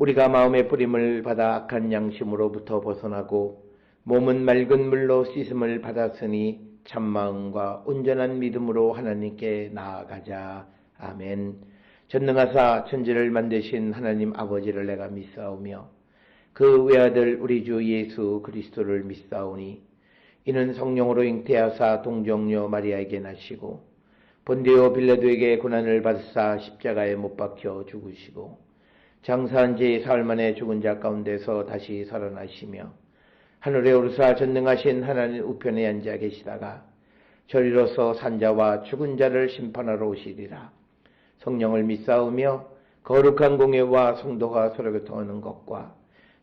우리가 마음의 뿌림을 받아 악한 양심으로부터 벗어나고 몸은 맑은 물로 씻음을 받았으니 참마음과 온전한 믿음으로 하나님께 나아가자. 아멘. 전능하사 천지를 만드신 하나님 아버지를 내가 믿사오며 그 외아들 우리 주 예수 그리스도를 믿사오니 이는 성령으로 잉태하사 동정녀 마리아에게 나시고 본디오 빌라도에게 고난을 받으사 십자가에 못 박혀 죽으시고 장사한 지 사흘 만에 죽은 자 가운데서 다시 살아나시며 하늘에 오르사 전능하신 하나님 우편에 앉아 계시다가 저리로서 산자와 죽은 자를 심판하러 오시리라. 성령을 믿사오며 거룩한 공예와 성도가 서로 교통하는 것과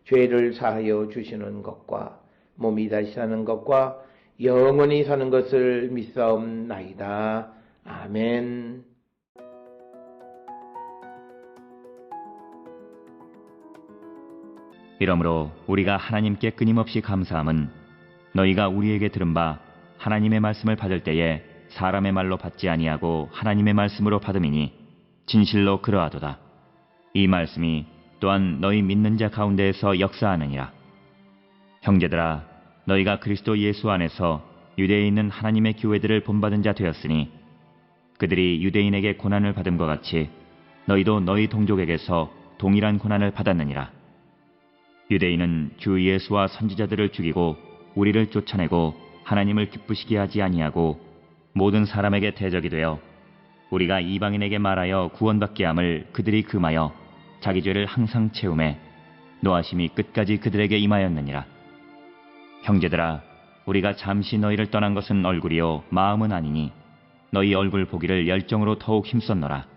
죄를 사하여 주시는 것과 몸이 다시 사는 것과 영원히 사는 것을 믿사옵나이다. 아멘. 이러므로 우리가 하나님께 끊임없이 감사함은 너희가 우리에게 들은 바 하나님의 말씀을 받을 때에 사람의 말로 받지 아니하고 하나님의 말씀으로 받음이니 진실로 그러하도다. 이 말씀이 또한 너희 믿는 자 가운데에서 역사하느니라. 형제들아, 너희가 그리스도 예수 안에서 유대에 있는 하나님의 교회들을 본받은 자 되었으니 그들이 유대인에게 고난을 받음과 같이 너희도 너희 동족에게서 동일한 고난을 받았느니라. 유대인은 주 예수와 선지자들을 죽이고 우리를 쫓아내고 하나님을 기쁘시게 하지 아니하고 모든 사람에게 대적이 되어 우리가 이방인에게 말하여 구원받게 함을 그들이 금하여 자기 죄를 항상 채우매 노하심이 끝까지 그들에게 임하였느니라. 형제들아, 우리가 잠시 너희를 떠난 것은 얼굴이요 마음은 아니니 너희 얼굴 보기를 열정으로 더욱 힘썼노라.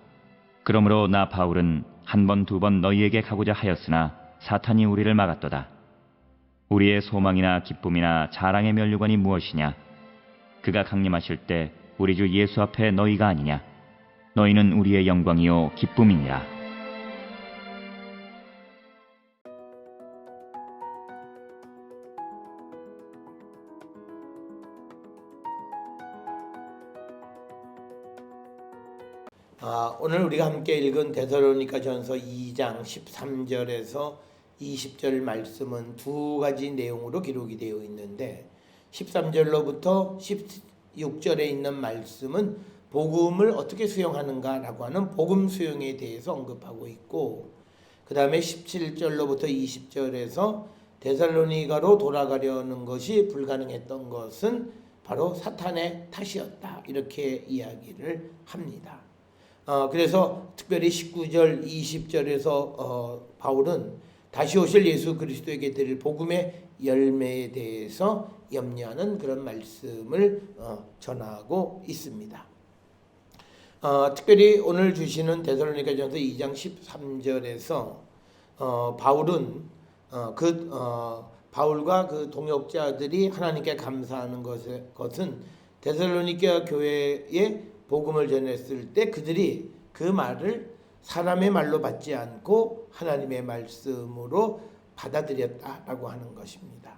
그러므로 나 바울은 한 번 두 번 너희에게 가고자 하였으나 사탄이 우리를 막았도다. 우리의 소망이나 기쁨이나 자랑의 면류관이 무엇이냐? 그가 강림하실 때 우리 주 예수 앞에 너희가 아니냐? 너희는 우리의 영광이요 기쁨이니라. 오늘 우리가 함께 읽은 데살로니가전서 2장 13절에서 20절 말씀은 두 가지 내용으로 기록이 되어 있는데 13절로부터 16절에 있는 말씀은 복음을 어떻게 수용하는가라고 하는 복음 수용에 대해서 언급하고 있고, 그 다음에 17절로부터 20절에서 데살로니가로 돌아가려는 것이 불가능했던 것은 바로 사탄의 탓이었다, 이렇게 이야기를 합니다. 그래서 특별히 19절, 20절에서 바울은 다시 오실 예수 그리스도에게 드릴 복음의 열매에 대해서 염려하는 그런 말씀을 전하고 있습니다. 특별히 오늘 주시는 데살로니가전서 2장 13절에서 바울은 바울과 그 동역자들이 하나님께 감사하는 것은 데살로니가 교회에 복음을 전했을 때 그들이 그 말을 사람의 말로 받지 않고 하나님의 말씀으로 받아들였다라고 하는 것입니다.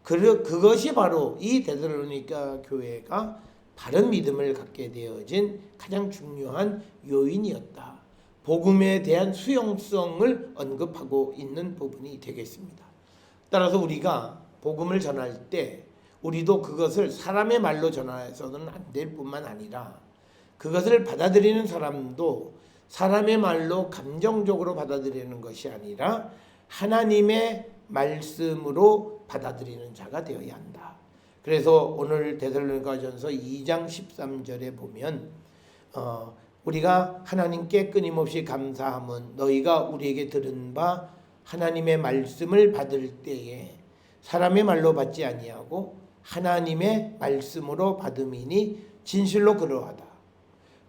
그것이 바로 이 데살로니가 교회가 바른 믿음을 갖게 되어진 가장 중요한 요인이었다. 복음에 대한 수용성을 언급하고 있는 부분이 되겠습니다. 따라서 우리가 복음을 전할 때 우리도 그것을 사람의 말로 전해서는 안 될 뿐만 아니라 그것을 받아들이는 사람도 사람의 말로 감정적으로 받아들이는 것이 아니라 하나님의 말씀으로 받아들이는 자가 되어야 한다. 그래서 오늘 데살로니가전서 2장 13절에 보면 우리가 하나님께 끊임없이 감사함은 너희가 우리에게 들은 바 하나님의 말씀을 받을 때에 사람의 말로 받지 아니하고 하나님의 말씀으로 받음이니 진실로 그러하다.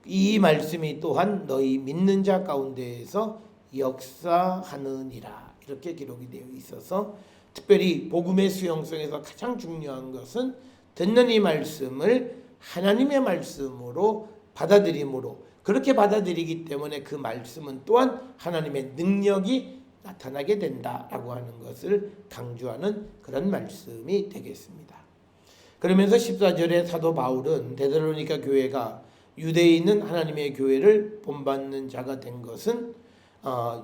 이 말씀이 또한 너희 믿는 자 가운데에서 역사하느니라, 이렇게 기록이 되어 있어서 특별히 복음의 수용성에서 가장 중요한 것은 듣는 이 말씀을 하나님의 말씀으로 받아들임으로, 그렇게 받아들이기 때문에 그 말씀은 또한 하나님의 능력이 나타나게 된다라고 하는 것을 강조하는 그런 말씀이 되겠습니다. 그러면서 14절에 사도 바울은 데살로니가 교회가 유대에 있는 하나님의 교회를 본받는 자가 된 것은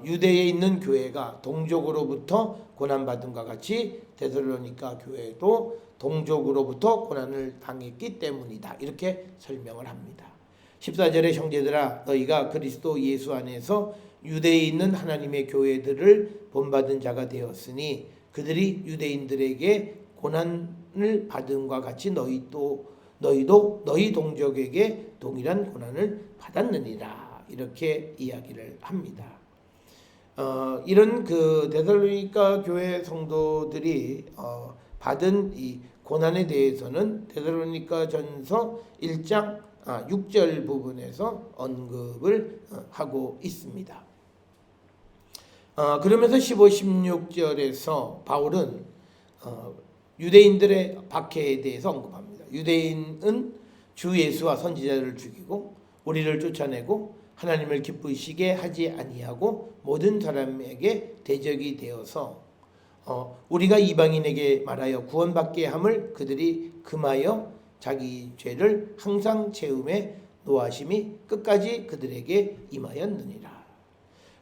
유대에 있는 교회가 동족으로부터 고난받음과 같이 데살로니가 교회도 동족으로부터 고난을 당했기 때문이다, 이렇게 설명을 합니다. 14절에 형제들아 너희가 그리스도 예수 안에서 유대에 있는 하나님의 교회들을 본받은 자가 되었으니 그들이 유대인들에게 고난을 받음과 같이 너희도 너희 동족에게 동일한 고난을 받았느니라, 이렇게 이야기를 합니다. 이런 그 데살로니가 교회 성도들이 받은 이 고난에 대해서는 데살로니가전서 1장 6절 부분에서 언급을 하고 있습니다. 그러면서 15, 16절에서 바울은 유대인들의 박해에 대해서 언급합니다. 유대인은 주 예수와 선지자를 죽이고 우리를 쫓아내고 하나님을 기쁘시게 하지 아니하고 모든 사람에게 대적이 되어서 우리가 이방인에게 말하여 구원받게 함을 그들이 금하여 자기 죄를 항상 채움에 노하심이 끝까지 그들에게 임하였느니라.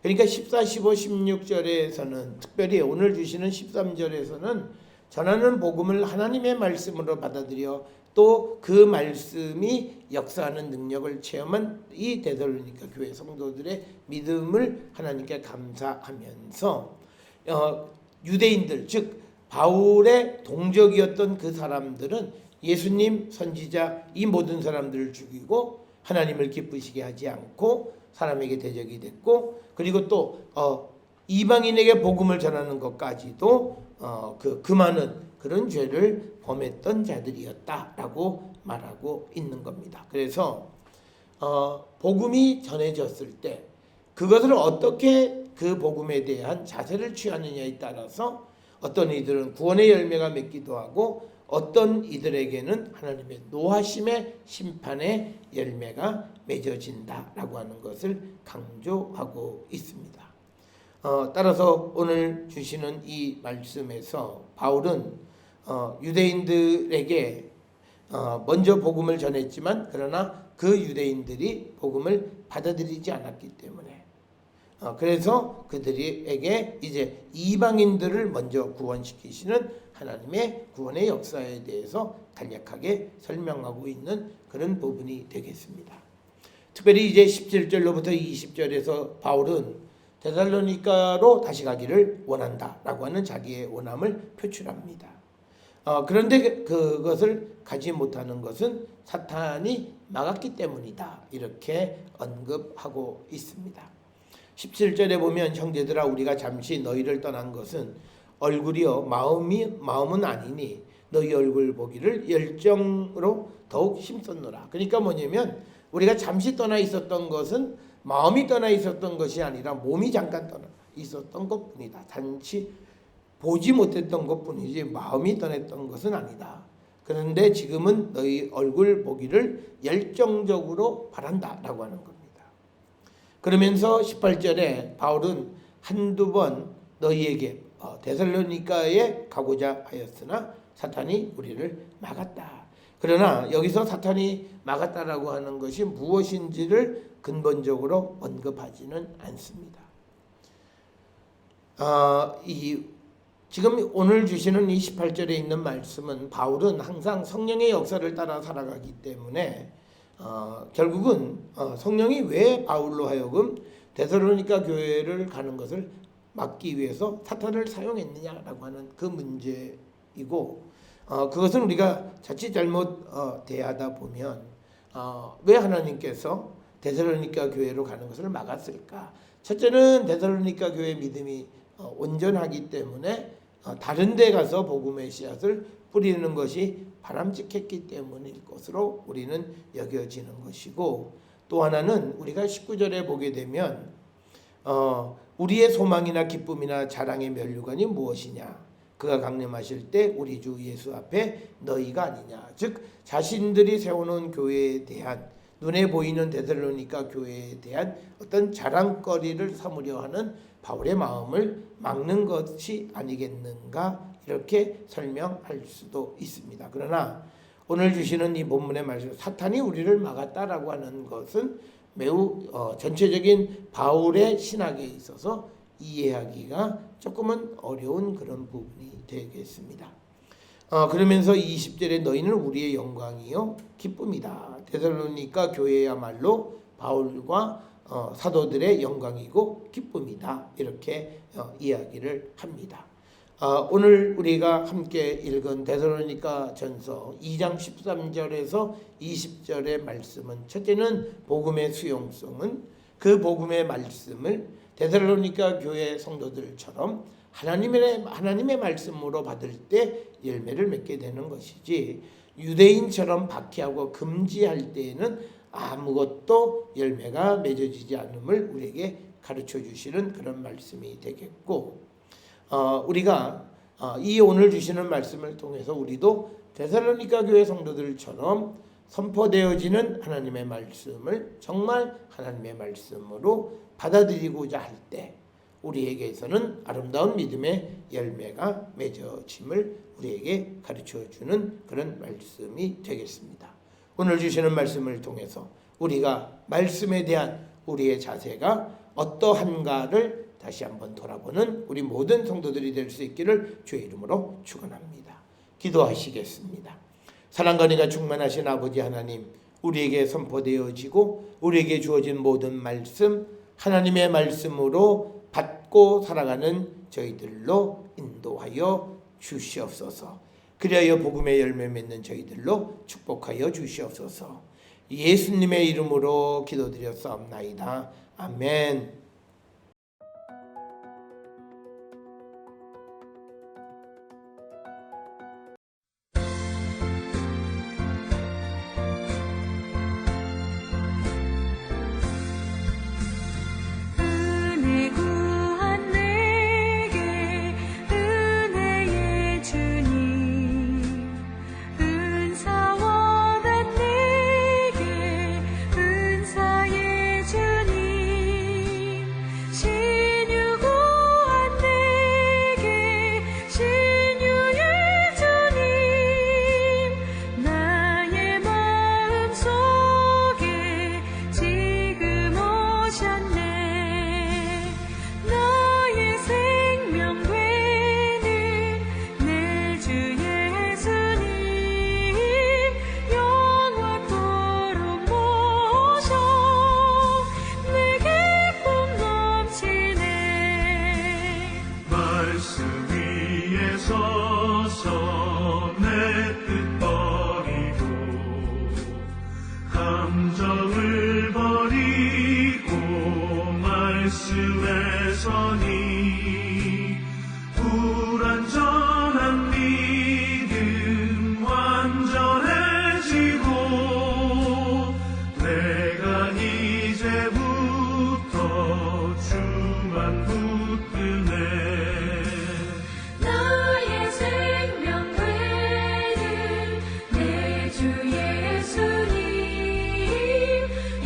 그러니까 14, 15, 16절에서는 특별히 오늘 주시는 13절에서는 전하는 복음을 하나님의 말씀으로 받아들여 또 그 말씀이 역사하는 능력을 체험한 이 데살로니가 교회 성도들의 믿음을 하나님께 감사하면서 유대인들, 즉 바울의 동족이었던 그 사람들은 예수님, 선지자 이 모든 사람들을 죽이고 하나님을 기쁘시게 하지 않고 사람에게 대적이 됐고, 그리고 또 이방인에게 복음을 전하는 것까지도 그 많은 그런 죄를 범했던 자들이었다라고 말하고 있는 겁니다. 그래서 복음이 전해졌을 때 그것을 어떻게 그 복음에 대한 자세를 취하느냐에 따라서 어떤 이들은 구원의 열매가 맺기도 하고 어떤 이들에게는 하나님의 노하심의 심판의 열매가 맺어진다라고 하는 것을 강조하고 있습니다. 따라서 오늘 주시는 이 말씀에서 바울은 유대인들에게 먼저 복음을 전했지만 그러나 그 유대인들이 복음을 받아들이지 않았기 때문에 그래서 그들에게 이제 이방인들을 먼저 구원시키시는 하나님의 구원의 역사에 대해서 간략하게 설명하고 있는 그런 부분이 되겠습니다. 특별히 이제 17절로부터 20절에서 바울은 데살로니가로 다시 가기를 원한다라고 하는 자기의 원함을 표출합니다. 그런데 그것을 가지 못하는 것은 사탄이 막았기 때문이다. 이렇게 언급하고 있습니다. 17절에 보면 형제들아 우리가 잠시 너희를 떠난 것은 얼굴이요 마음은 아니니 너희 얼굴 보기를 열정으로 더욱 힘썼노라. 그러니까 뭐냐면 우리가 잠시 떠나 있었던 것은 마음이 떠나 있었던 것이 아니라 몸이 잠깐 떠나 있었던 것뿐이다. 단지 보지 못했던 것뿐이지 마음이 떠났던 것은 아니다. 그런데 지금은 너희 얼굴 보기를 열정적으로 바란다라고 하는 겁니다. 그러면서 18절에 바울은 한두 번 너희에게 데살로니가에 가고자 하였으나 사탄이 우리를 막았다. 그러나 여기서 사탄이 막았다라고 하는 것이 무엇인지를 근본적으로 언급하지는 않습니다. 지금 오늘 주시는 이 18절에 있는 말씀은 바울은 항상 성령의 역사를 따라 살아가기 때문에 결국은 성령이 왜 바울로 하여금 데살로니가 교회를 가는 것을 막기 위해서 사탄을 사용했느냐라고 하는 그 문제이고 그것은 우리가 자칫 잘못 대하다 보면 왜 하나님께서 데살로니가 교회로 가는 것을 막았을까? 첫째는 데살로니가 교회 믿음이 온전하기 때문에 다른 데 가서 복음의 씨앗을 뿌리는 것이 바람직했기 때문일 것으로 우리는 여겨지는 것이고 또 하나는 우리가 19절에 보게 되면 우리의 소망이나 기쁨이나 자랑의 면류관이 무엇이냐 그가 강림하실 때 우리 주 예수 앞에 너희가 아니냐 즉 자신들이 세워놓은 교회에 대한 눈에 보이는 데살로니가 교회에 대한 어떤 자랑거리를 삼으려 하는 바울의 마음을 막는 것이 아니겠는가 이렇게 설명할 수도 있습니다. 그러나 오늘 주시는 이 본문의 말씀 사탄이 우리를 막았다라고 하는 것은 매우 전체적인 바울의 신학에 있어서 이해하기가 조금은 어려운 그런 부분이 되겠습니다. 그러면서 20절에 너희는 우리의 영광이요 기쁨이다. 데살로니가 교회야말로 바울과 사도들의 영광이고 기쁨이다. 이렇게 이야기를 합니다. 오늘 우리가 함께 읽은 데살로니가 전서 2장 13절에서 20절의 말씀은 첫째는 복음의 수용성은 그 복음의 말씀을 데살로니가 교회 성도들처럼 하나님의 말씀으로 받을 때 열매를 맺게 되는 것이지 유대인처럼 박해하고 금지할 때에는 아무것도 열매가 맺어지지 않음을 우리에게 가르쳐 주시는 그런 말씀이 되겠고 우리가 이 오늘 주시는 말씀을 통해서 우리도 데살로니가 교회 성도들처럼 선포되어지는 하나님의 말씀을 정말 하나님의 말씀으로 받아들이고자 할 때 우리에게서는 아름다운 믿음의 열매가 맺어짐을 우리에게 가르쳐주는 그런 말씀이 되겠습니다. 오늘 주시는 말씀을 통해서 우리가 말씀에 대한 우리의 자세가 어떠한가를 다시 한번 돌아보는 우리 모든 성도들이 될 수 있기를 주의 이름으로 축원합니다. 기도하시겠습니다. 사랑과 은혜가 충만하신 아버지 하나님, 우리에게 선포되어지고 우리에게 주어진 모든 말씀 하나님의 말씀으로 받고 살아가는 저희들로 인도하여 주시옵소서. 그리하여 복음의 열매 맺는 저희들로 축복하여 주시옵소서. 예수님의 이름으로 기도드렸사옵나이다. 아멘. 말씀 위에 서서 내 뜻 버리고 감정을 버리고 말씀에 서니 불완전한 믿음 완전해지고 내가 이제부터 주만 붙드네. 나의 생명 되는 내 주 예수님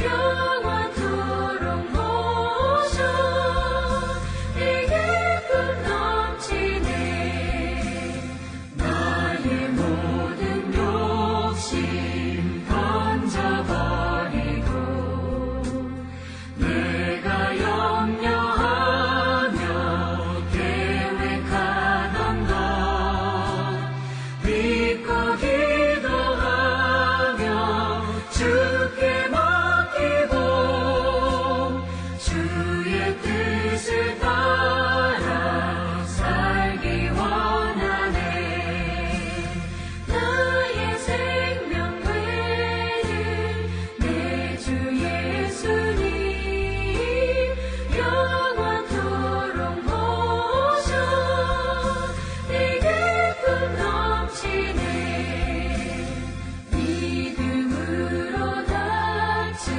영원토록 모셔 내게 끝 넘치네. 나의 모든 욕심 던져버리고 내가 염려하며 계획하던 것 믿고 기도하며 주께 맡기고 주의 뜻을 따라 살기 원하네. 나의 생명 되는 내 주 예수님 영원토록 모셔 내게 끝 넘치네. 믿음으로 낯을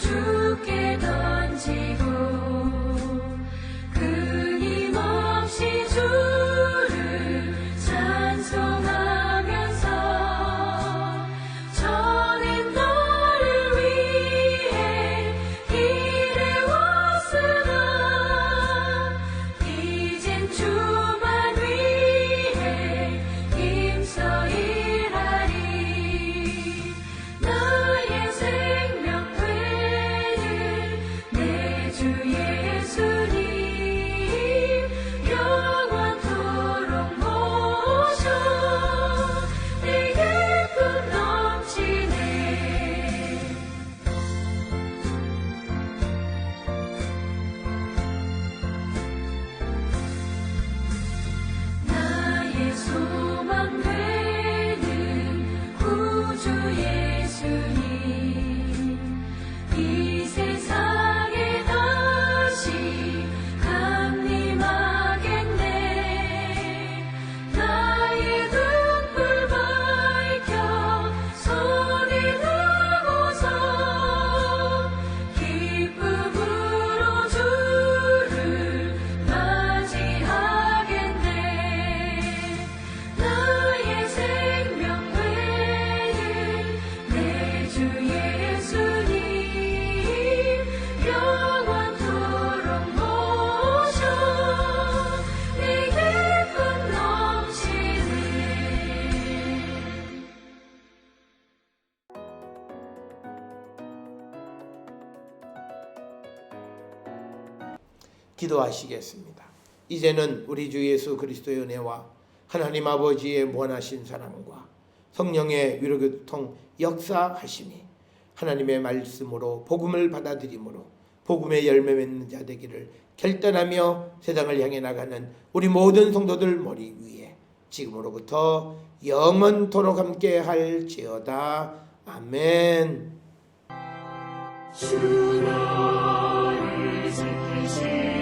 주께 던지고 끊임없이 주를 찬송하면서 전엔 너를 위해 일해 왔으나 이젠 주만 위해 힘써 일하리. 나의 생명 되는 내 주 예수님 영원토록 모셔 내게 끝 넘치네. 나의 소망 되는 구주 예수님 이 세상에 다시 강림하겠네. 나의 등불 밝혀 손에 들고서 기쁨으로 주를 맞이하겠네. 나의 생명 되는 내 주 예수님 영원토록 모셔 내게 끝 넘치네. 기도하시겠습니다. 이제는 우리 주 예수 그리스도의 은혜와 하나님 아버지의 무한하신 사랑과 성령의 위로교통 역사하심이 하나님의 말씀으로 복음을 받아들임으로 복음의 열매 맺는 자 되기를 결단하며 세상을 향해 나가는 우리 모든 성도들 머리 위에 지금으로부터 영원토록 함께 할지어다. 아멘. 주 너를 지키시